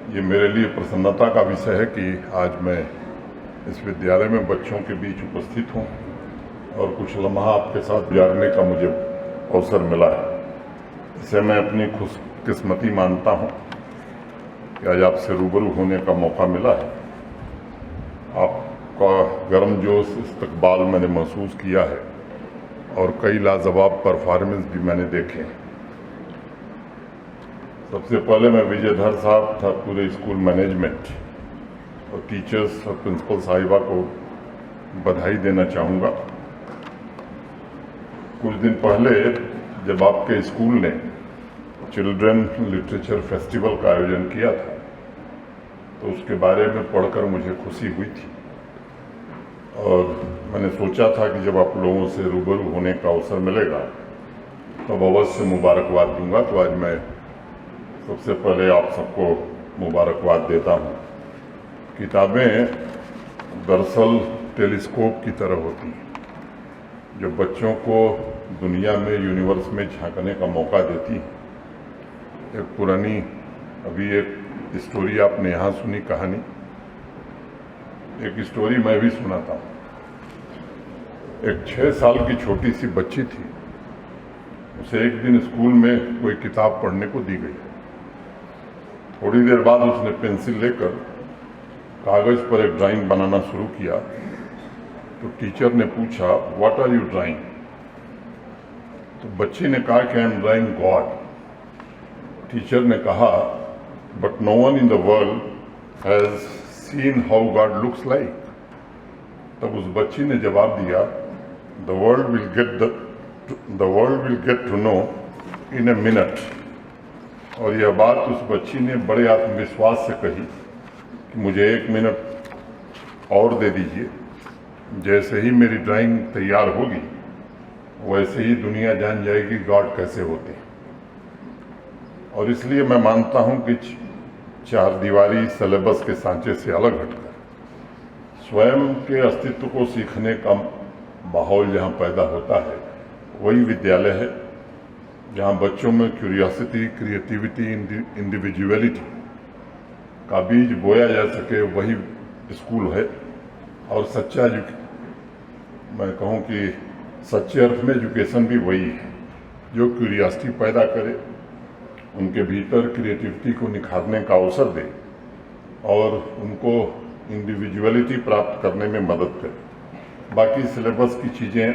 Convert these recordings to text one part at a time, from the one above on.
ये मेरे लिए प्रसन्नता का विषय है कि आज मैं इस विद्यालय में बच्चों के बीच उपस्थित हूँ और कुछ लम्हा आपके साथ गुजारने का मुझे अवसर मिला है। इसे मैं अपनी खुशकिस्मती मानता हूँ कि आज आपसे रूबरू होने का मौका मिला है। आपका गर्मजोश इस्तकबाल मैंने महसूस किया है और कई लाजवाब परफॉर्मेंस भी मैंने देखे हैं। सबसे पहले मैं विजयधर साहब था पूरे स्कूल मैनेजमेंट और टीचर्स और प्रिंसिपल साहिबा को बधाई देना चाहूँगा। कुछ दिन पहले जब आपके स्कूल ने चिल्ड्रन लिटरेचर फेस्टिवल का आयोजन किया था तो उसके बारे में पढ़कर मुझे खुशी हुई थी और मैंने सोचा था कि जब आप लोगों से रूबरू होने का अवसर मिलेगा तब अवश्य मुबारकबाद दूंगा। तो आज मैं सबसे पहले आप सबको मुबारकबाद देता हूँ। किताबें दरअसल टेलीस्कोप की तरह होती हैं जो बच्चों को दुनिया में यूनिवर्स में झांकने का मौका देती हैं। एक पुरानी अभी एक स्टोरी आपने यहाँ सुनी, कहानी, एक स्टोरी मैं भी सुनाता हूँ। एक 6 साल की छोटी सी बच्ची थी। उसे एक दिन स्कूल में कोई किताब पढ़ने को दी गई। थोड़ी देर बाद उसने पेंसिल लेकर कागज पर एक ड्राइंग बनाना शुरू किया तो टीचर ने पूछा, व्हाट आर यू ड्राइंग? तो बच्ची ने कहा कि I am drawing God. Teacher ने कहा, but no one in the world has seen how God looks like. तब उस बच्ची ने जवाब दिया, the world will get to know in a minute. और यह बात उस बच्ची ने बड़े आत्मविश्वास से कही कि मुझे 1 मिनट और दे दीजिए, जैसे ही मेरी ड्राइंग तैयार होगी वैसे ही दुनिया जान जाएगी गॉड कैसे होते हैं। और इसलिए मैं मानता हूं कि 4 दीवारी सिलेबस के सांचे से अलग हटकर स्वयं के अस्तित्व को सीखने का माहौल जहां पैदा होता है वही विद्यालय है, जहां बच्चों में क्यूरियोसिटी, क्रिएटिविटी, इंडिविजुअलिटी का बीज बोया जा सके, वही स्कूल है। और सच्चा मैं कहूँ कि सच्चे अर्थ में एजुकेशन भी वही है जो क्यूरियोसिटी पैदा करे, उनके भीतर क्रिएटिविटी को निखारने का अवसर दे और उनको इंडिविजुअलिटी प्राप्त करने में मदद करे। बाकी सिलेबस की चीज़ें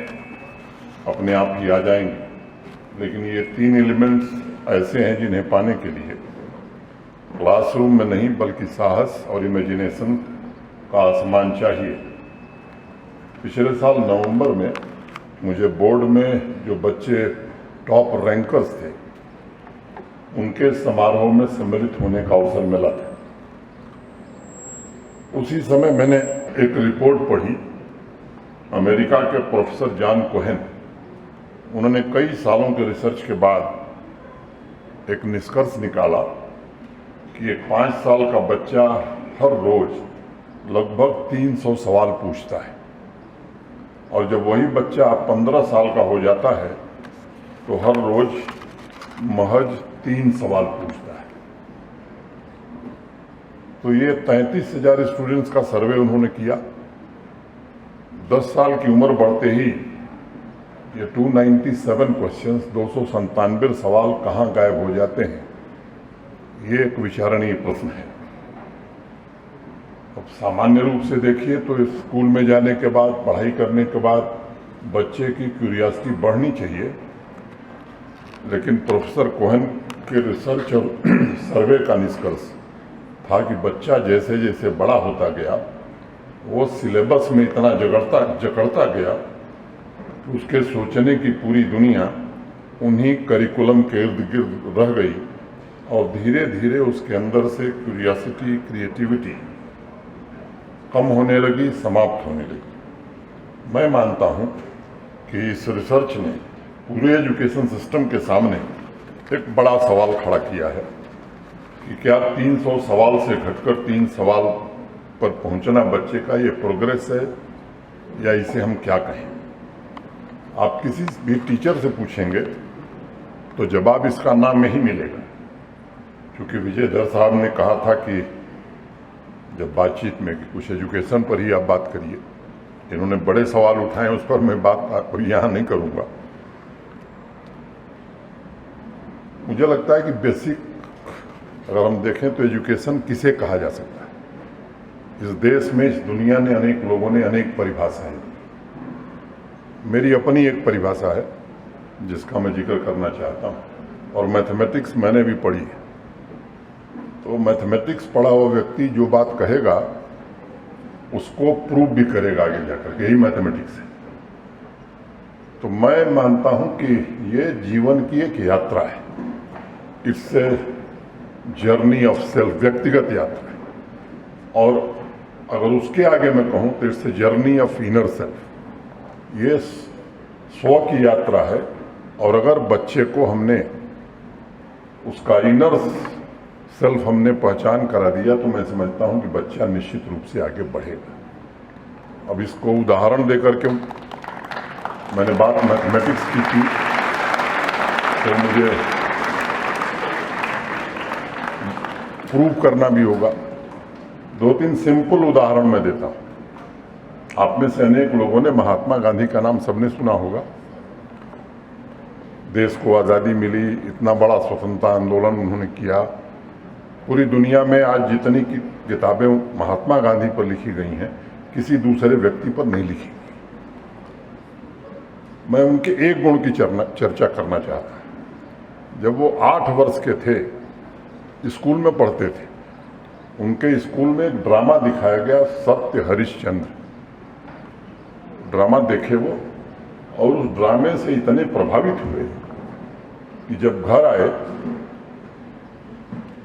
अपने आप ही आ जाएंगी, लेकिन ये 3 एलिमेंट्स ऐसे हैं जिन्हें पाने के लिए क्लासरूम में नहीं बल्कि साहस और इमेजिनेशन का आसमान चाहिए। पिछले साल नवंबर में मुझे बोर्ड में जो बच्चे टॉप रैंकर्स थे उनके समारोह में सम्मिलित होने का अवसर मिला था। उसी समय मैंने एक रिपोर्ट पढ़ी अमेरिका के प्रोफेसर जॉन कोहेन। उन्होंने कई सालों के रिसर्च के बाद एक निष्कर्ष निकाला कि एक 5 साल का बच्चा हर रोज लगभग 300 सवाल पूछता है और जब वही बच्चा 15 साल का हो जाता है तो हर रोज महज 3 सवाल पूछता है। तो ये 33,000 स्टूडेंट्स का सर्वे उन्होंने किया। 10 साल की उम्र बढ़ते ही ये 297 क्वेश्चंस, 297 सवाल कहाँ गायब हो जाते हैं, ये एक विचारणीय प्रश्न है। अब सामान्य रूप से देखिए तो इस स्कूल में जाने के बाद, पढ़ाई करने के बाद बच्चे की क्यूरियोसिटी बढ़नी चाहिए, लेकिन प्रोफेसर कोहेन के रिसर्च और सर्वे का निष्कर्ष था कि बच्चा जैसे जैसे बड़ा होता गया वो सिलेबस में इतना जकड़ता गया कि उसके सोचने की पूरी दुनिया उन्हीं करिकुलम के इर्द गिर्द रह गई और धीरे धीरे उसके अंदर से क्यूरियोसिटी, क्रिएटिविटी कम होने लगी, समाप्त होने लगी। मैं मानता हूँ कि इस रिसर्च ने पूरे एजुकेशन सिस्टम के सामने एक बड़ा सवाल खड़ा किया है कि क्या 300 सवाल से घटकर 3 सवाल पर पहुंचना बच्चे का ये प्रोग्रेस है या इसे हम क्या कहें। आप किसी भी टीचर से पूछेंगे तो जवाब इसका नाम नहीं मिलेगा। क्योंकि विजयधर साहब ने कहा था कि जब बातचीत में कि कुछ एजुकेशन पर ही आप बात करिए, इन्होंने बड़े सवाल उठाए, उस पर मैं बात आपको यहाँ नहीं करूँगा। मुझे लगता है कि बेसिक अगर हम देखें तो एजुकेशन किसे कहा जा सकता है। इस देश में, इस दुनिया ने अनेक लोगों ने अनेक परिभाषाएं, मेरी अपनी एक परिभाषा है जिसका मैं जिक्र करना चाहता हूँ। और मैथमेटिक्स मैंने भी पढ़ी है, तो मैथमेटिक्स पढ़ा हुआ व्यक्ति जो बात कहेगा उसको प्रूव भी करेगा आगे जाकर, यही मैथमेटिक्स है। तो मैं मानता हूं कि ये जीवन की एक यात्रा है, it's a journey of self, व्यक्तिगत यात्रा है। और अगर उसके आगे मैं कहूं तो it's a journey of inner self, ये स्व की यात्रा है। और अगर बच्चे को हमने उसका इनर सेल्फ हमने पहचान करा दिया तो मैं समझता हूं कि बच्चा निश्चित रूप से आगे बढ़ेगा। अब इसको उदाहरण देकर के मैंने बात मैथमेटिक्स की थी, तो मुझे प्रूव करना भी होगा। 2-3 सिंपल उदाहरण मैं देता हूं। आप में से अनेक लोगों ने महात्मा गांधी का नाम सबने सुना होगा। देश को आज़ादी मिली, इतना बड़ा स्वतंत्रता आंदोलन उन्होंने किया। पूरी दुनिया में आज जितनी किताबें महात्मा गांधी पर लिखी गई हैं, किसी दूसरे व्यक्ति पर नहीं लिखी। मैं उनके एक गुण की चर्चा करना चाहता हूं। जब वो 8 वर्ष के थे, स्कूल में पढ़ते थे, उनके स्कूल में एक ड्रामा दिखाया गया, सत्य हरिश्चंद्र। ड्रामा देखे वो, और उस ड्रामे से इतने प्रभावित हुए कि जब घर आए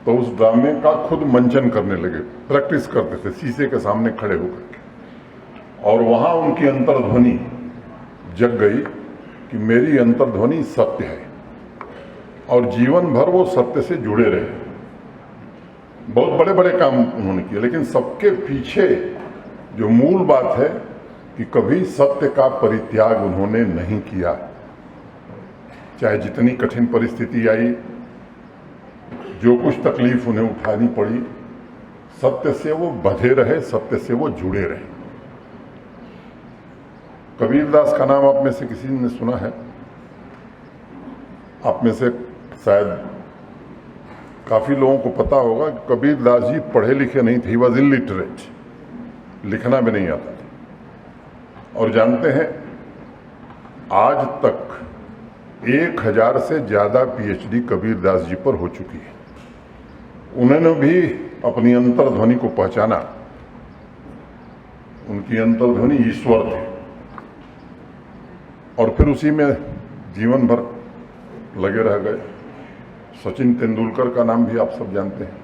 तो उस ड्रामे का खुद मंचन करने लगे, प्रैक्टिस करते थे शीशे के सामने खड़े होकर। और वहां उनकी अंतर्ध्वनि जग गई कि मेरी अंतर्ध्वनि सत्य है, और जीवन भर वो सत्य से जुड़े रहे। बहुत बड़े बड़े काम उन्होंने किए, लेकिन सबके पीछे जो मूल बात है कि कभी सत्य का परित्याग उन्होंने नहीं किया। चाहे जितनी कठिन परिस्थिति आई, जो कुछ तकलीफ उन्हें उठानी पड़ी, सत्य से वो बंधे रहे, सत्य से वो जुड़े रहे। कबीरदास का नाम आप में से किसी ने सुना है? आप में से शायद काफी लोगों को पता होगा कि कबीरदास जी पढ़े लिखे नहीं थे, ही वॉज इलिटरेट, लिखना भी नहीं आता था। और जानते हैं, आज तक 1000 से ज्यादा पीएचडी कबीरदास जी पर हो चुकी है। उन्होंने भी अपनी अंतर्ध्वनि को पहचाना। उनकी अंतर्ध्वनि ईश्वर थे, और फिर उसी में जीवन भर लगे रह गए। सचिन तेंदुलकर का नाम भी आप सब जानते हैं।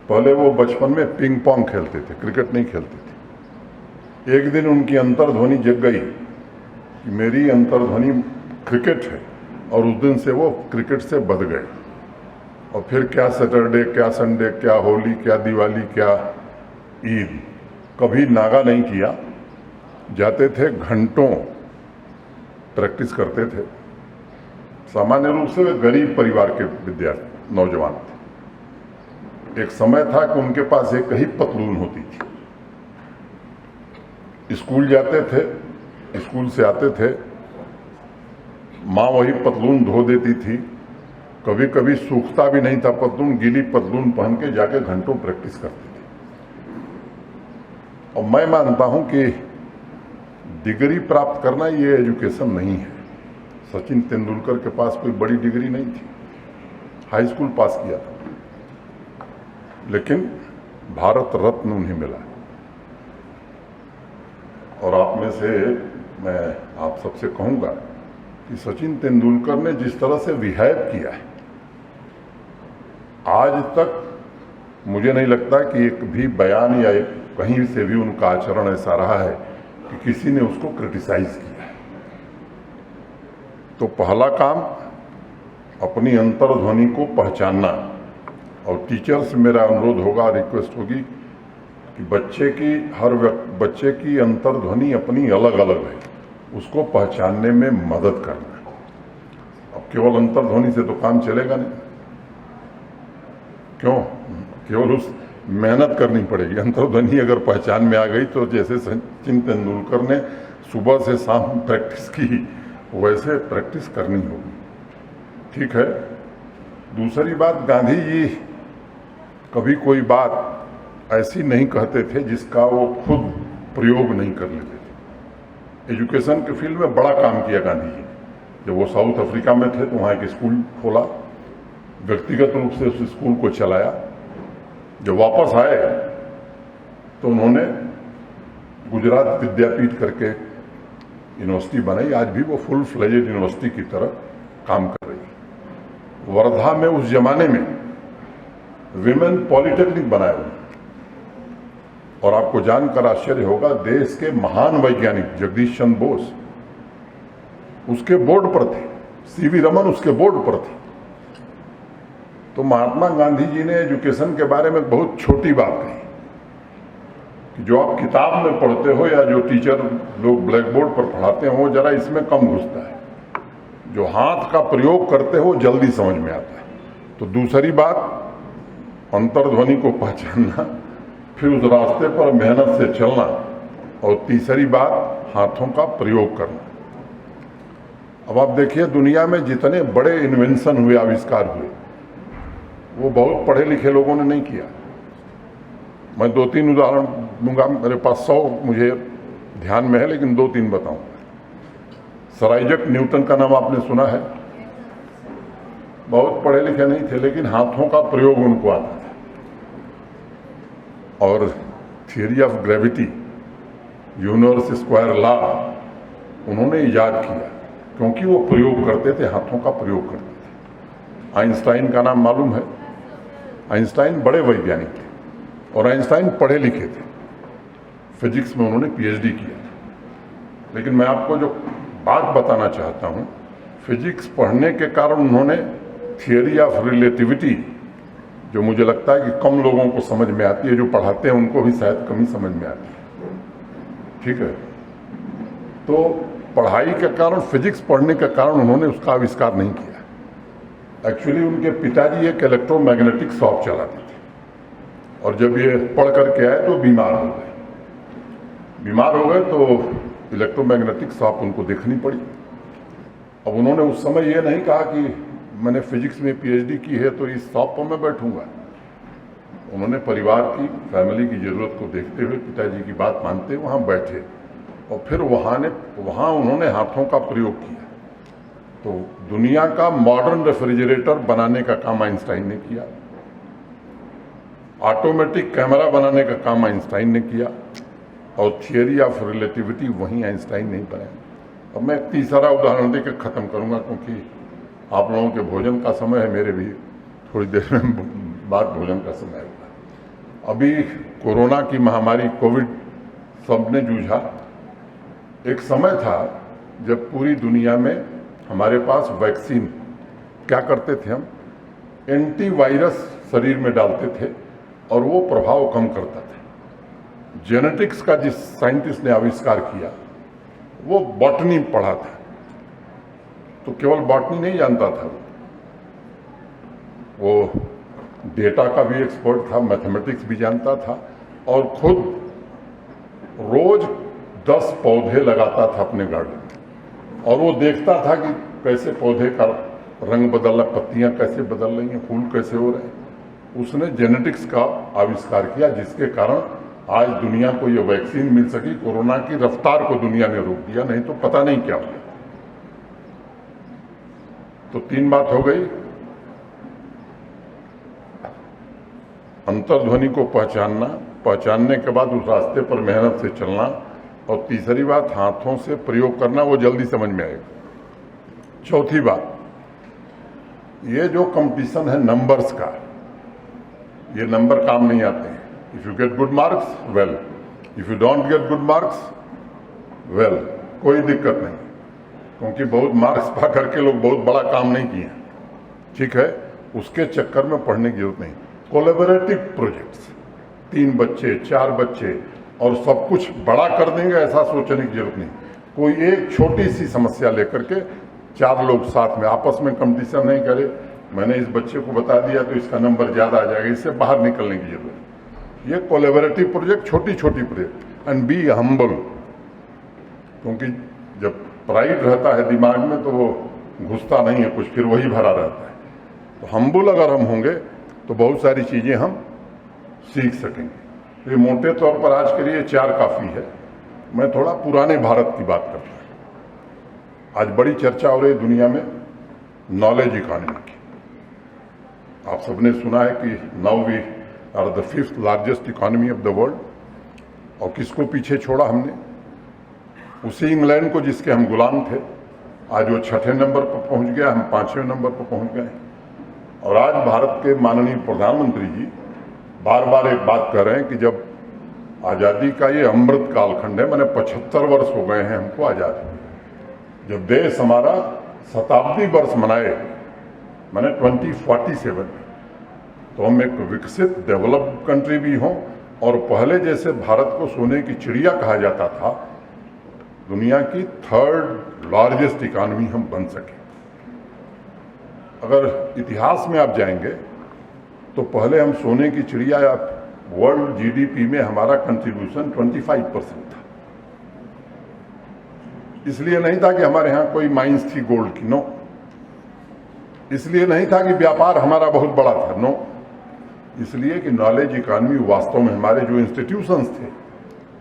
पहले वो बचपन में पिंग पोंग खेलते थे, क्रिकेट नहीं खेलते थे। एक दिन उनकी अंतर्ध्वनि जग गई कि मेरी अंतर्ध्वनि क्रिकेट है, और उस दिन से वो क्रिकेट से बंध गए। और फिर क्या सैटरडे, क्या संडे, क्या होली, क्या दिवाली, क्या ईद, कभी नागा नहीं किया। जाते थे, घंटों प्रैक्टिस करते थे। सामान्य रूप से वे गरीब परिवार के विद्यार्थी नौजवान थे। एक समय था कि उनके पास एक ही पतलून होती थी। स्कूल जाते थे, स्कूल से आते थे, माँ वही पतलून धो देती थी। कभी कभी सूखता भी नहीं था पतलून, गीली पतलून पहन के जाके घंटों प्रैक्टिस करते थे। और मैं मानता हूं कि डिग्री प्राप्त करना ये एजुकेशन नहीं है। सचिन तेंदुलकर के पास कोई बड़ी डिग्री नहीं थी, हाई स्कूल पास किया था, लेकिन भारत रत्न उन्हें मिला। और आप में से मैं आप सबसे कहूंगा कि सचिन तेंदुलकर ने जिस तरह से बिहेव किया है, आज तक मुझे नहीं लगता कि एक भी बयान या एक कहीं से भी उनका आचरण ऐसा रहा है कि किसी ने उसको क्रिटिसाइज किया है। तो पहला काम अपनी अंतर्ध्वनि को पहचानना। और टीचर से मेरा अनुरोध होगा, रिक्वेस्ट होगी कि बच्चे की अंतर्ध्वनि अपनी अलग अलग है, उसको पहचानने में मदद करना। अब केवल अंतर्ध्वनि से तो काम चलेगा नहीं। क्यों? केवल उस मेहनत करनी पड़ेगी। अंतर्ध्वनि अगर पहचान में आ गई तो जैसे सचिन तेंदुलकर ने सुबह से शाम प्रैक्टिस की, वैसे प्रैक्टिस करनी होगी। ठीक है। दूसरी बात, गांधी जी कभी कोई बात ऐसी नहीं कहते थे जिसका वो खुद प्रयोग नहीं कर लेते थे। एजुकेशन के फील्ड में बड़ा काम किया गांधी जी। जब वो साउथ अफ्रीका में थे तो वहाँ एक स्कूल खोला, व्यक्तिगत रूप से उस स्कूल को चलाया। जब वापस आए तो उन्होंने गुजरात विद्यापीठ करके यूनिवर्सिटी बनाई। आज भी वो फुल फ्लेजेड यूनिवर्सिटी की तरह काम कर रही है। वर्धा में उस जमाने में विमेन पॉलिटेक्निक बनाया उन्होंने, और आपको जानकर आश्चर्य होगा, देश के महान वैज्ञानिक जगदीश चंद्र बोस उसके बोर्ड पर थे, सीवी रमन उसके बोर्ड पर थे। तो महात्मा गांधी जी ने एजुकेशन के बारे में बहुत छोटी बात कही कि जो आप किताब में पढ़ते हो या जो टीचर लोग ब्लैक बोर्ड पर पढ़ाते हैं वो जरा इसमें कम घुसता है, जो हाथ का प्रयोग करते हो जल्दी समझ में आता है। तो दूसरी बात, अंतर्ध्वनि को पहचानना, फिर उस रास्ते पर मेहनत से चलना, और तीसरी बात हाथों का प्रयोग करना। अब आप देखिए, दुनिया में जितने बड़े इन्वेंशन हुए, आविष्कार हुए, वो बहुत पढ़े लिखे लोगों ने नहीं किया। मैं 2-3 उदाहरण दूंगा, मेरे पास 100 मुझे ध्यान में है, लेकिन 2-3 बताऊंगा। सर आइजैक न्यूटन का नाम आपने सुना है। बहुत पढ़े लिखे नहीं थे, लेकिन हाथों का प्रयोग उनको आता था। और theory of gravity, universe square law उन्होंने इजाद किया, क्योंकि वो प्रयोग करते थे, हाथों का प्रयोग करते थे। आइंस्टाइन का नाम मालूम है। आइंस्टाइन बड़े वैज्ञानिक थे, और आइंस्टाइन पढ़े लिखे थे। फिजिक्स में उन्होंने पीएचडी किया था। लेकिन मैं आपको जो बात बताना चाहता हूँ, फिजिक्स पढ़ने के कारण उन्होंने थियरी ऑफ रिलेटिविटी, जो मुझे लगता है कि कम लोगों को समझ में आती है, जो पढ़ाते हैं उनको भी शायद कम ही समझ में आती है। ठीक है। तो पढ़ाई के कारण, फिजिक्स पढ़ने के कारण उन्होंने उसका आविष्कार नहीं किया। एक्चुअली उनके पिताजी एक इलेक्ट्रोमैग्नेटिक शॉप चलाते थे, और जब ये पढ़ करके आए तो बीमार हो गए तो इलेक्ट्रोमैग्नेटिक शॉप उनको देखनी पड़ी। अब उन्होंने उस समय ये नहीं कहा कि मैंने फिजिक्स में पीएचडी की है तो इस शॉप पर मैं बैठूंगा। उन्होंने परिवार की, फैमिली की ज़रूरत को देखते हुए, पिताजी की बात मानते हुए वहाँ बैठे, और फिर वहाँ उन्होंने हाथों का प्रयोग किया। तो दुनिया का मॉडर्न रेफ्रिजरेटर बनाने का काम आइंस्टाइन ने किया, ऑटोमेटिक कैमरा बनाने का काम आइंस्टाइन ने किया, और थियरी ऑफ रिलेटिविटी वहीं आइंस्टाइन नहीं बनाया। अब मैं एक तीसरा उदाहरण देकर ख़त्म करूंगा, क्योंकि आप लोगों के भोजन का समय है, मेरे भी थोड़ी देर में बाद भोजन का समय होगा। अभी कोरोना की महामारी, कोविड सबने जूझा। एक समय था जब पूरी दुनिया में हमारे पास वैक्सीन, क्या करते थे हम, एंटीवायरस शरीर में डालते थे और वो प्रभाव कम करता था। जेनेटिक्स का जिस साइंटिस्ट ने आविष्कार किया वो बॉटनी पढ़ा था, तो केवल बॉटनी नहीं जानता था, वो डेटा का भी एक्सपर्ट था, मैथमेटिक्स भी जानता था, और खुद रोज 10 पौधे लगाता था अपने गार्डन में, और वो देखता था कि कैसे पौधे का रंग बदल रहा, पत्तियां कैसे बदल रही हैं, फूल कैसे हो रहे हैं। उसने जेनेटिक्स का आविष्कार किया, जिसके कारण आज दुनिया को ये वैक्सीन मिल सकी। कोरोना की रफ्तार को दुनिया ने रोक दिया, नहीं तो पता नहीं क्या हुआ। तो 3 बात हो गई, अंतर्ध्वनि को पहचानना, पहचानने के बाद उस रास्ते पर मेहनत से चलना, और तीसरी बात हाथों से प्रयोग करना, वो जल्दी समझ में आएगा। चौथी बात, ये जो कंपटीशन है नंबर्स का, ये नंबर काम नहीं आते हैं। If you get good marks, well, if you don't get good marks, well, कोई दिक्कत नहीं, क्योंकि बहुत मार्क्स पा करके लोग बहुत बड़ा काम नहीं किए। ठीक है, उसके चक्कर में पढ़ने की जरूरत नहीं। कोलैबोरेटिव प्रोजेक्ट्स, 3 बच्चे 4 बच्चे और सब कुछ बड़ा कर देंगे, ऐसा सोचने की जरूरत नहीं। कोई एक छोटी सी समस्या लेकर के 4 लोग साथ में आपस में कंपटीशन नहीं करे मैंने इस बच्चे को बता दिया तो इसका नंबर ज़्यादा आ जाएगा, इससे बाहर निकलने की जरूरत है। ये कोलैबोरेटिव प्रोजेक्ट, छोटी छोटी प्रोजेक्ट, एंड बी हम्बल, क्योंकि जब प्राइड रहता है दिमाग में तो वो घुसता नहीं है कुछ, फिर वही भरा रहता है। तो हम्बल अगर हम होंगे तो बहुत सारी चीज़ें हम सीख सकेंगे। ये मोटे तौर पर आज के लिए 4 काफ़ी है। मैं थोड़ा पुराने भारत की बात करता हूँ। आज बड़ी चर्चा हो रही दुनिया में नॉलेज इकॉनमी की। आप सबने सुना है कि now we are the 5th largest economy of the world, और किसको पीछे छोड़ा हमने? उसी इंग्लैंड को जिसके हम गुलाम थे। आज वो 6ठे नंबर पर पहुंच गया, हम 5वें नंबर पर पहुंच गए। और आज भारत के माननीय प्रधानमंत्री जी बार बार एक बात कर रहे हैं कि जब आज़ादी का ये अमृत कालखंड है, मैंने 75 वर्ष हो गए हैं हमको आज़ादी। जब देश हमारा शताब्दी वर्ष मनाए, मैंने 2047, तो हम एक विकसित डेवलप्ड कंट्री भी हों और पहले जैसे भारत को सोने की चिड़िया कहा जाता था, दुनिया की 3rd लार्जेस्ट इकॉनमी हम बन सके। अगर इतिहास में आप जाएंगे तो पहले हम सोने की चिड़िया या वर्ल्ड जीडीपी में हमारा कंट्रीब्यूशन 25% था। इसलिए नहीं था कि हमारे यहाँ कोई माइंस थी गोल्ड की, नो। इसलिए नहीं था कि व्यापार हमारा बहुत बड़ा था, नो। इसलिए कि नॉलेज इकॉनमी वास्तव में हमारे जो इंस्टीट्यूशंस थे,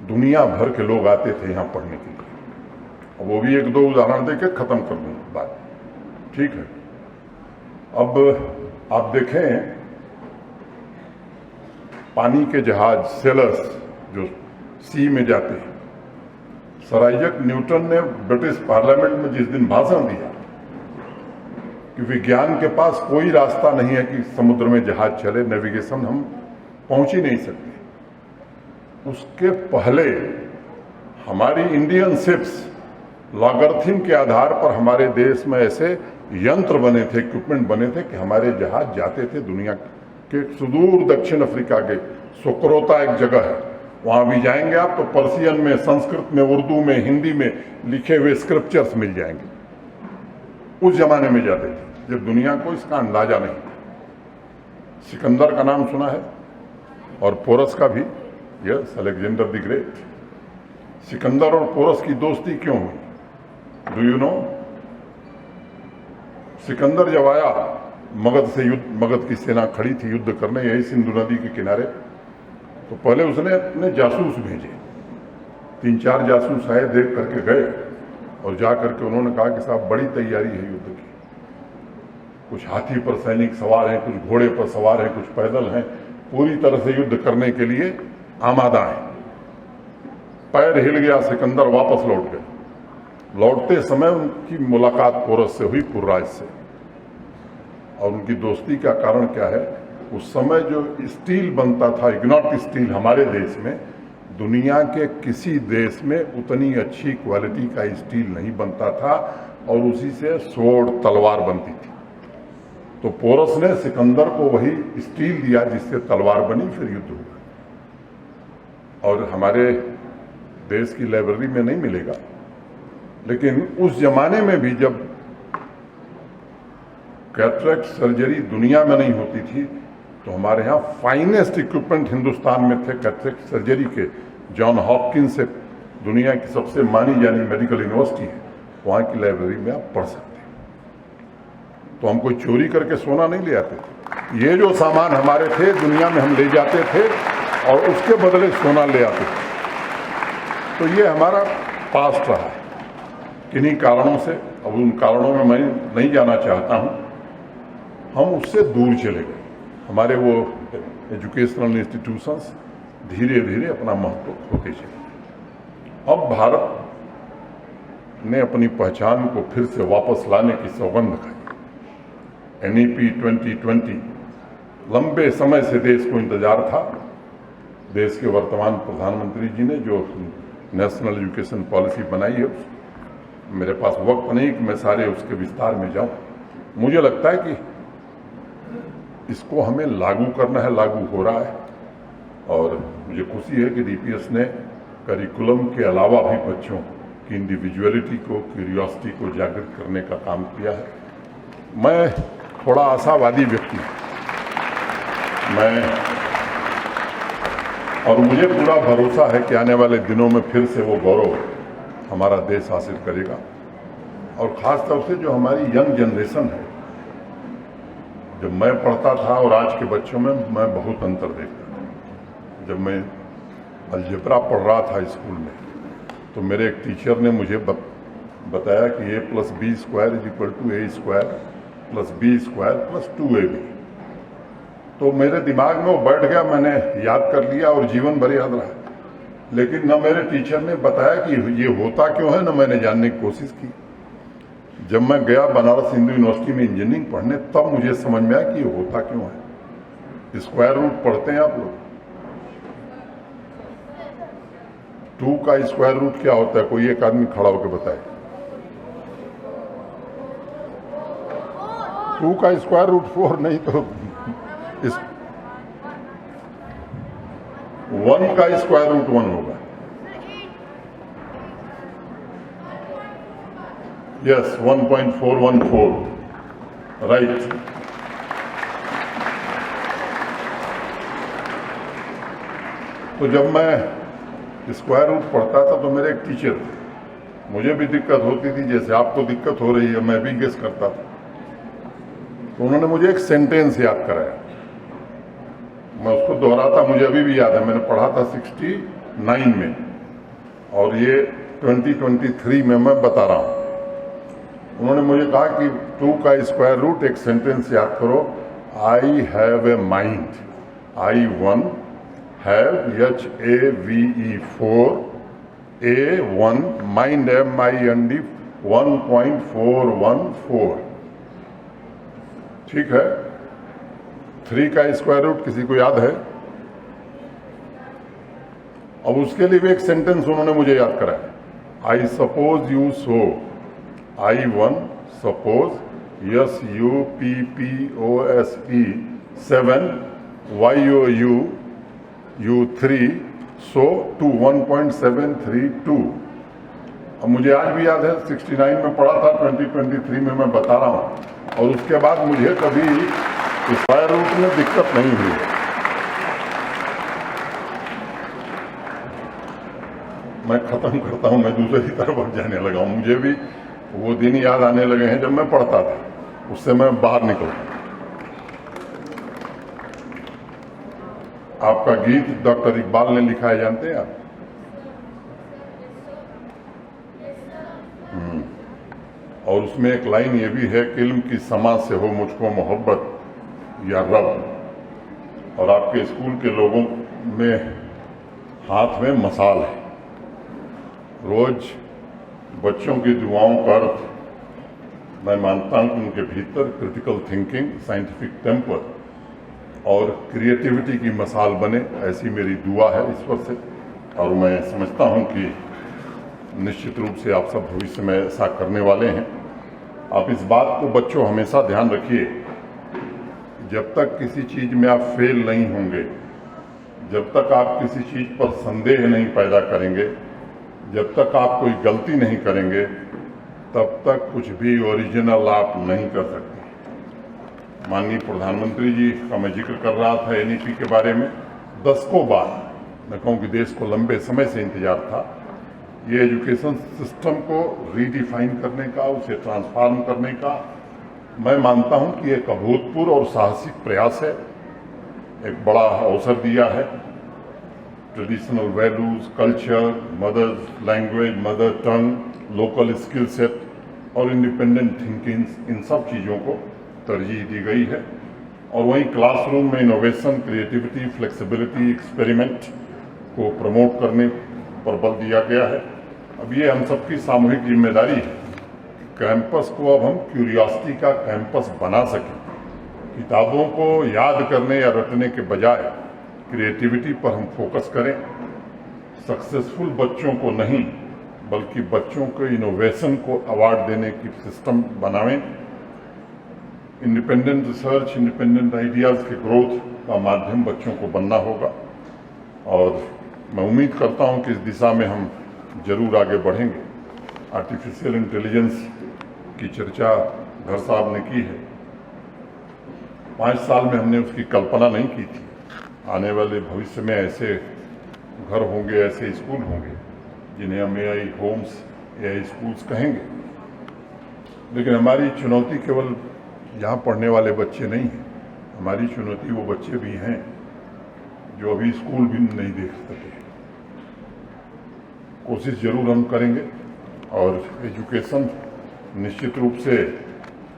दुनिया भर के लोग आते थे यहाँ पढ़ने के लिए। वो भी 1-2 उदाहरण देकर खत्म कर दूँ बात, ठीक है? अब आप देखें, पानी के जहाज सेलर्स जो सी में जाते हैं, सर आइजैक न्यूटन ने ब्रिटिश पार्लियामेंट में जिस दिन भाषण दिया कि विज्ञान के पास कोई रास्ता नहीं है कि समुद्र में जहाज चले, नेविगेशन हम पहुंच ही नहीं सकते, उसके पहले हमारी इंडियन शिप्स लॉगरिथम के आधार पर हमारे देश में ऐसे यंत्र बने थे, इक्विपमेंट बने थे कि हमारे जहाज जाते थे दुनिया के सुदूर दक्षिण अफ्रीका के सोक्रोता एक जगह है, वहां भी जाएंगे आप तो पर्शियन में, संस्कृत में, उर्दू में, हिंदी में लिखे हुए स्क्रिप्चर्स मिल जाएंगे। उस जमाने में जाते थे जब दुनिया को इसका अंदाजा नहीं था। सिकंदर का नाम सुना है, और पोरस का भी, yes, Alexander the great. Sikandar और पोरस की दोस्ती क्यों हुई? Do you know? सिकंदर जब आया, मगध की सेना खड़ी थी युद्ध करने यही सिंधु नदी के किनारे, तो पहले उसने अपने जासूस भेजे, 3-4 जासूस आए, देख करके गए और जा करके उन्होंने कहा कि साहब बड़ी तैयारी है युद्ध की, कुछ हाथी पर सैनिक सवार हैं, कुछ घोड़े पर सवार हैं, कुछ पैदल हैं, पूरी तरह से युद्ध करने के लिए आमादा है। पैर हिल गया, सिकंदर वापस लौट गए। लौटते समय उनकी मुलाकात पोरस से हुई, पुर्राज से, और उनकी दोस्ती का कारण क्या है? उस समय जो स्टील बनता था, इग्नॉट स्टील, हमारे देश में, दुनिया के किसी देश में उतनी अच्छी क्वालिटी का स्टील नहीं बनता था, और उसी से स्वॉर्ड, तलवार बनती थी। तो पोरस ने सिकंदर को वही स्टील दिया जिससे तलवार बनी, फिर युद्ध हुआ। और हमारे देश की लाइब्रेरी में नहीं मिलेगा, लेकिन उस जमाने में भी जब कैटरेक्ट सर्जरी दुनिया में नहीं होती थी, तो हमारे यहाँ फाइनेस्ट इक्विपमेंट हिंदुस्तान में थे कैटरेक्ट सर्जरी के। जॉन हॉपकिंस से दुनिया की सबसे मानी जानी मेडिकल यूनिवर्सिटी है, वहाँ की लाइब्रेरी में आप पढ़ सकते हैं। तो हम कोई चोरी करके सोना नहीं ले आते थे, ये जो सामान हमारे थे दुनिया में हम ले जाते थे और उसके बदले सोना ले आते थे। तो ये हमारा पास्ट रहा है किन्हीं कारणों से। अब उन कारणों में मैं नहीं जाना चाहता हूँ, हम उससे दूर चले गए। हमारे वो एजुकेशनल इंस्टीट्यूशंस धीरे धीरे अपना महत्व खोते चले। अब भारत ने अपनी पहचान को फिर से वापस लाने की सौगंध खाई। NEP 2020 लंबे समय से देश को इंतजार था। देश के वर्तमान प्रधानमंत्री जी ने जो नेशनल एजुकेशन पॉलिसी बनाई है, मेरे पास वक्त नहीं कि मैं सारे उसके विस्तार में जाऊं। मुझे लगता है कि इसको हमें लागू करना है, लागू हो रहा है, और मुझे खुशी है कि DPS ने करिकुलम के अलावा भी बच्चों की इंडिविजुअलिटी को, क्यूरियोसिटी को जागृत करने का काम किया है। मैं थोड़ा आशावादी व्यक्ति मैं, और मुझे पूरा भरोसा है कि आने वाले दिनों में फिर से वो गौरव हमारा देश हासिल करेगा। और ख़ास तौर से जो हमारी यंग जनरेशन है, जब मैं पढ़ता था और आज के बच्चों में मैं बहुत अंतर देखता था। जब मैं अलजेब्रा पढ़ रहा था स्कूल में, तो मेरे एक टीचर ने मुझे बताया कि a + b² = a² + b² + 2ab। तो मेरे दिमाग में वो बैठ गया, मैंने याद कर लिया और जीवन भर याद रहा। लेकिन न मेरे टीचर ने बताया कि ये होता क्यों है, न मैंने जानने की कोशिश की। जब मैं गया बनारस हिंदू यूनिवर्सिटी में इंजीनियरिंग पढ़ने, तब मुझे समझ में आया कि ये होता क्यों है। स्क्वायर रूट पढ़ते हैं आप लोग? 2 का स्क्वायर रूट क्या होता है? कोई एक आदमी खड़ा होकर बताए। 2 का स्क्वायर रूट 4 नहीं तो 1 का स्क्वायर रूट 1 होगा। Yes, 1.414, right. तो जब मैं स्क्वायर रूट पढ़ता था तो मेरे एक टीचर थे, मुझे भी दिक्कत होती थी जैसे आपको दिक्कत हो रही है, मैं भी गेस करता था। तो उन्होंने मुझे एक सेंटेंस याद कराया, मैं उसको दोहराता, मुझे अभी भी याद है। मैंने पढ़ा था 69 में और ये 2023 में मैं बता रहा हूँ। उन्होंने मुझे कहा कि 2 का स्क्वायर रूट, एक सेंटेंस याद करो, I have a mind, I1 have HAVE 4 A1 mind MIND 1.414। ठीक है। 3 का स्क्वायर रूट किसी को याद है? अब उसके लिए भी एक सेंटेंस उन्होंने मुझे याद कराया, I suppose you so, I1 suppose SUPPOSE 7 YOU U3 सो 2 1.732। अब मुझे आज भी याद है, 69 में पढ़ा था, 2023 में मैं बता रहा हूँ। और उसके बाद मुझे कभी स्क्वायर रूट में दिक्कत नहीं हुई। मैं खत्म करता हूँ, मैं दूसरी तरफ जाने लगा हूँ। मुझे भी वो दिन याद आने लगे हैं जब मैं पढ़ता था, उससे मैं बाहर निकलता। आपका गीत डॉक्टर इकबाल ने लिखा है, जानते हैं आप? और उसमें एक लाइन ये भी है कि इल्म की समा से हो मुझको मोहब्बत या रब। और आपके स्कूल के लोगों में हाथ में मसाल है। रोज बच्चों की दुआओं का अर्थ, मैं मानता हूं कि उनके भीतर क्रिटिकल थिंकिंग, साइंटिफिक टेम्पर और क्रिएटिविटी की मसाल बने, ऐसी मेरी दुआ है ईश्वर से। और मैं समझता हूं कि निश्चित रूप से आप सब भविष्य में ऐसा करने वाले हैं। आप इस बात को बच्चों हमेशा ध्यान रखिए, जब तक किसी चीज़ में आप फेल नहीं होंगे, जब तक आप किसी चीज़ पर संदेह नहीं पैदा करेंगे, जब तक आप कोई गलती नहीं करेंगे, तब तक कुछ भी ओरिजिनल आप नहीं कर सकते। माननीय प्रधानमंत्री जी का मैं जिक्र कर रहा था NEP के बारे में। दशकों बाद, मैं कहूँ कि देश को लंबे समय से इंतजार था ये एजुकेशन सिस्टम को रीडिफाइन करने का, उसे ट्रांसफॉर्म करने का। मैं मानता हूँ कि एक अभूतपूर्व और साहसिक प्रयास है, एक बड़ा अवसर दिया है। Traditional values, culture, mother language, mother tongue, local skill set और इंडिपेंडेंट थिंकिंग, इन सब चीज़ों को तरजीह दी गई है। और वहीं क्लासरूम में इनोवेशन, क्रिएटिविटी, फ्लेक्सिबिलिटी, एक्सपेरिमेंट को प्रमोट करने पर बल दिया गया है। अब ये हम सबकी सामूहिक जिम्मेदारी है कि कैंपस को अब हम क्यूरियोसिटी का कैंपस बना सकें। किताबों को याद करने या रटने के बजाय क्रिएटिविटी पर हम फोकस करें। सक्सेसफुल बच्चों को नहीं, बल्कि बच्चों को इनोवेशन को अवार्ड देने की सिस्टम बनावें। इंडिपेंडेंट रिसर्च, इंडिपेंडेंट आइडियाज़ के ग्रोथ का माध्यम बच्चों को बनना होगा। और मैं उम्मीद करता हूं कि इस दिशा में हम जरूर आगे बढ़ेंगे। आर्टिफिशियल इंटेलिजेंस की चर्चा घर साहब ने की है। 5 साल में हमने उसकी कल्पना नहीं की थी। आने वाले भविष्य में ऐसे घर होंगे, ऐसे स्कूल होंगे जिन्हें हम AI होम्स, AI स्कूल्स कहेंगे। लेकिन हमारी चुनौती केवल यहाँ पढ़ने वाले बच्चे नहीं हैं, हमारी चुनौती वो बच्चे भी हैं जो अभी स्कूल भी नहीं देख सके। कोशिश जरूर हम करेंगे और एजुकेशन निश्चित रूप से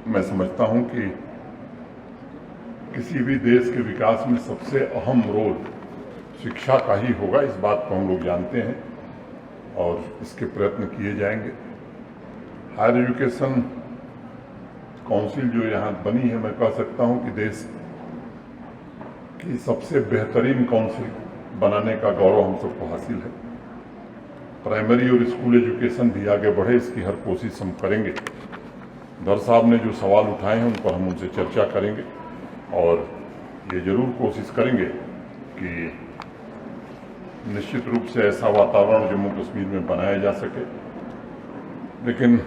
मैं समझता हूँ कि किसी भी देश के विकास में सबसे अहम रोल शिक्षा का ही होगा, इस बात को हम लोग जानते हैं और इसके प्रयत्न किए जाएंगे। हायर एजुकेशन काउंसिल जो यहाँ बनी है, मैं कह सकता हूँ कि देश की सबसे बेहतरीन काउंसिल बनाने का गौरव हम सबको हासिल है। प्राइमरी और स्कूल एजुकेशन भी आगे बढ़े, इसकी हर कोशिश हम करेंगे। दर साहब ने जो सवाल उठाए हैं उन पर हम उनसे चर्चा करेंगे और ये जरूर कोशिश करेंगे कि निश्चित रूप से ऐसा वातावरण जम्मू कश्मीर में बनाया जा सके। लेकिन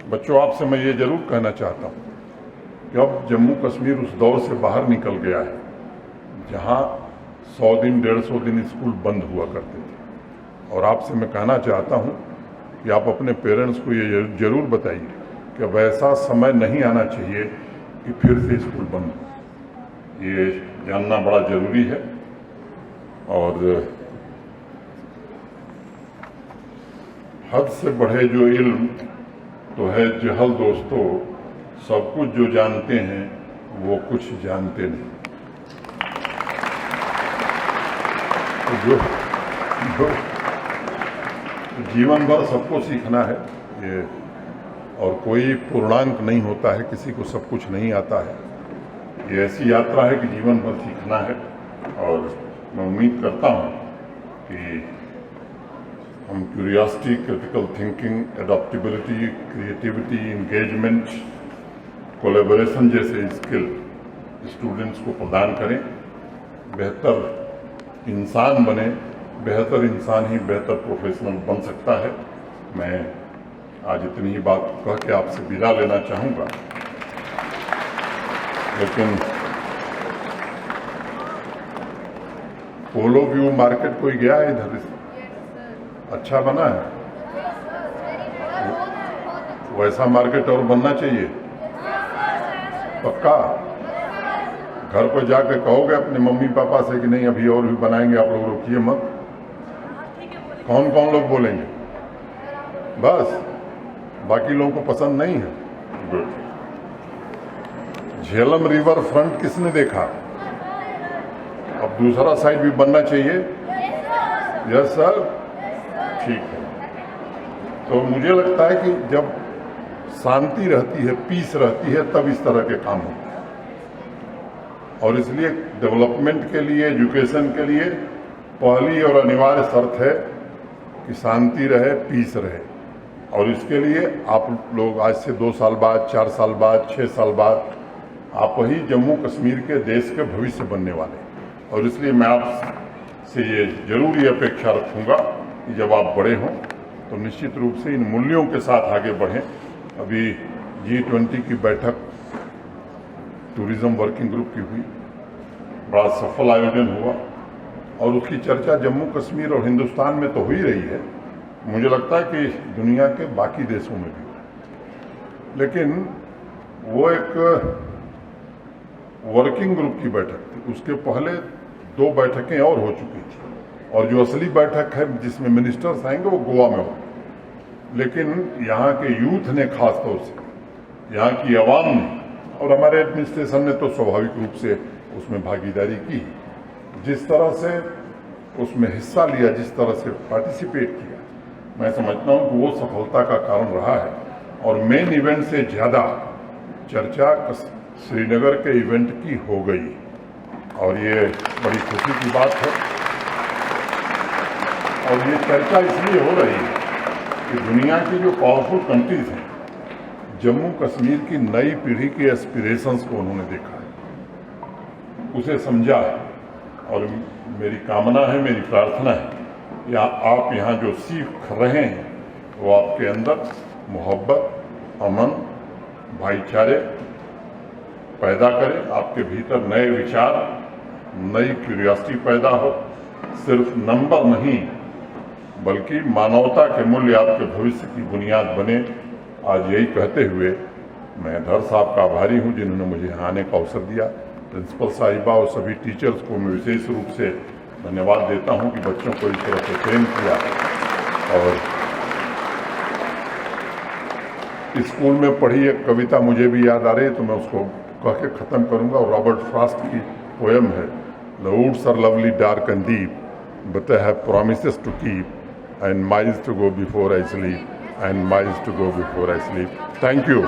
बच्चों, आपसे मैं ये जरूर कहना चाहता हूँ कि अब जम्मू कश्मीर उस दौर से बाहर निकल गया है जहाँ 100 दिन 150 दिन स्कूल बंद हुआ करते थे। और आपसे मैं कहना चाहता हूँ कि आप अपने पेरेंट्स को ये जरूर बताइए कि अब ऐसा समय नहीं आना चाहिए कि फिर से स्कूल बंद हो। ये जानना बड़ा जरूरी है। और हद से बढ़े जो इल्म तो है जहल दोस्तों, सब कुछ जो जानते हैं वो कुछ जानते नहीं। तो जो जीवन भर सबको सीखना है ये, और कोई पूर्णांक नहीं होता है, किसी को सब कुछ नहीं आता है। ये ऐसी यात्रा है कि जीवन भर सीखना है। और मैं उम्मीद करता हूँ कि हम curiosity, critical thinking, adaptability, creativity, engagement, collaboration जैसे स्किल स्टूडेंट्स को प्रदान करें, बेहतर इंसान बने। बेहतर इंसान ही बेहतर प्रोफेशनल बन सकता है। मैं आज इतनी ही बात कह के आपसे विदा लेना चाहूँगा। लेकिन पोलो व्यू मार्केट कोई गया है इधर? अच्छा बना है? वैसा मार्केट और बनना चाहिए। पक्का? घर पर जाकर कहोगे अपने मम्मी पापा से कि नहीं अभी और भी बनाएंगे, आप लोग रोकिए मत? कौन कौन लोग बोलेंगे? बस बाकी लोगों को पसंद नहीं है? गुड। झेलम रिवर फ्रंट किसने देखा? अब दूसरा साइड भी बनना चाहिए। यस सर, ठीक है। तो मुझे लगता है कि जब शांति रहती है, पीस रहती है, तब इस तरह के काम होते हैं। और इसलिए डेवलपमेंट के लिए, एजुकेशन के लिए पहली और अनिवार्य शर्त है कि शांति रहे, पीस रहे। और इसके लिए आप लोग आज से 2 साल बाद, 4 साल बाद, 6 साल बाद आप ही जम्मू कश्मीर के देश के भविष्य बनने वाले। और इसलिए मैं आपसे ये जरूर ये अपेक्षा रखूँगा कि जब आप बड़े हों तो निश्चित रूप से इन मूल्यों के साथ आगे बढ़ें। अभी G20 की बैठक टूरिज्म वर्किंग ग्रुप की हुई, बड़ा सफल आयोजन हुआ और उसकी चर्चा जम्मू कश्मीर और हिंदुस्तान में तो हो ही रही है, मुझे लगता है कि दुनिया के बाकी देशों में भी। लेकिन वो एक वर्किंग ग्रुप की बैठक थी, उसके पहले 2 बैठकें और हो चुकी थी और जो असली बैठक है जिसमें मिनिस्टर्स आएंगे वो गोवा में होगी। लेकिन यहाँ के यूथ ने खास तौर से, यहाँ की आवाम ने और हमारे एडमिनिस्ट्रेशन ने तो स्वाभाविक रूप से उसमें भागीदारी की। जिस तरह से उसमें हिस्सा लिया, जिस तरह से पार्टिसिपेट किया, मैं समझता हूँ कि वो सफलता का कारण रहा है। और मेन इवेंट से ज़्यादा चर्चा श्रीनगर के इवेंट की हो गई और ये बड़ी खुशी की बात है। और ये चर्चा इसलिए हो रही है कि दुनिया की जो पावरफुल कंट्रीज हैं, जम्मू कश्मीर की नई पीढ़ी के एस्पिरेशंस को उन्होंने देखा है, उसे समझा है। और मेरी कामना है, मेरी प्रार्थना है या आप यहाँ जो सीख रहे हैं वो आपके अंदर मोहब्बत, अमन, भाईचारे पैदा करे, आपके भीतर नए विचार, नई क्यूरियोसिटी पैदा हो, सिर्फ नंबर नहीं बल्कि मानवता के मूल्य आपके भविष्य की बुनियाद बने। आज यही कहते हुए मैं धर साहब का आभारी हूं जिन्होंने मुझे यहाँ आने का अवसर दिया। प्रिंसिपल साहिबा और सभी टीचर्स को मैं विशेष रूप से धन्यवाद देता हूं कि बच्चों को इस तरह से ट्रेन किया। और स्कूल में पढ़ी एक कविता मुझे भी याद आ रही है तो मैं उसको कह के ख़त्म करूंगा। और रॉबर्ट फ्रॉस्ट की पोएम है, the woods are lovely dark and deep but I have promises to keep and miles to go before I sleep and miles to go before I sleep. Thank you.